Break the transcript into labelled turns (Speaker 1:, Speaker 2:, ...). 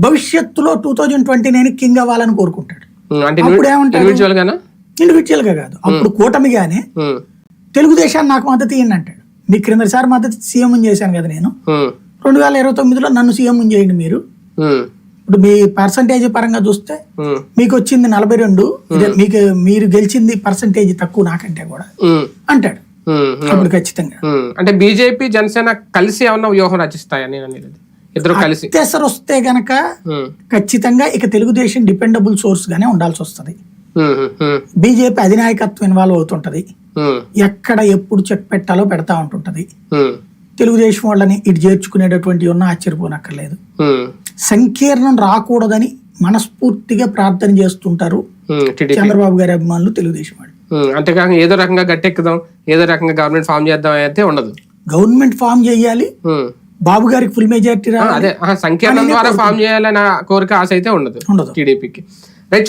Speaker 1: భవిష్యత్తులో 2029 కింగ్ అవ్వాలని కోరుకుంటాడు. అప్పుడు ఏమంటాడు, ఇండివిజువల్ గా కాదు, అప్పుడు కూటమిగానే తెలుగుదేశాన్ని నాకు మద్దతు ఇవ్వండి అంటాడు. మీ క్రిందసారి మద్దతు సీఎం చేశాను కదా నేను, 2029లో నన్ను సీఎం చేయండి మీరు. ఇప్పుడు మీ పర్సంటేజ్ పరంగా చూస్తే మీకు వచ్చింది 42, మీరు గెలిచింది పర్సంటేజ్ తక్కువ నాకంటే కూడా అంటాడు. అప్పుడు ఖచ్చితంగా
Speaker 2: అంటే బీజేపీ జనసేన కలిసి ఏమన్నా వ్యూహం రచిస్తాయని ఇద్దరు కలిసి
Speaker 1: అత్యవసరం వస్తే గనక ఖచ్చితంగా ఇక తెలుగుదేశం డిపెండబుల్ సోర్స్ గానే ఉండాల్సి వస్తుంది. బీజేపీ అధినాయకత్వం ఇన్వాల్వ్ అవుతుంటది, ఎక్కడ ఎప్పుడు చెక్ పెట్టాలో పెడతా ఉంటుంటది. తెలుగుదేశం వాళ్ళని ఇటు చేర్చుకునేటటువంటి ఉన్న ఆశ్చర్యపోనక్కర్లేదు. సంకీర్ణం రాకూడదని మనస్ఫూర్తిగా ప్రార్థన చేస్తుంటారు చంద్రబాబు గారి అభిమానులు, తెలుగుదేశం వాళ్ళు.
Speaker 2: అంతేకాక ఏదో రకంగా గట్టెక్కుదాం, ఏదో రకంగా గవర్నమెంట్ ఫామ్ చేద్దాం అయితే ఉండదు.
Speaker 1: గవర్నమెంట్ ఫామ్ చేయాలి, బాబు గారికి ఫుల్ మెజారిటీ
Speaker 2: అదే సంకీర్ణం ద్వారా ఫామ్ చేయాలన్న కోరిక ఆశ అయితే ఉండదు టీడీపీకి. రైట్.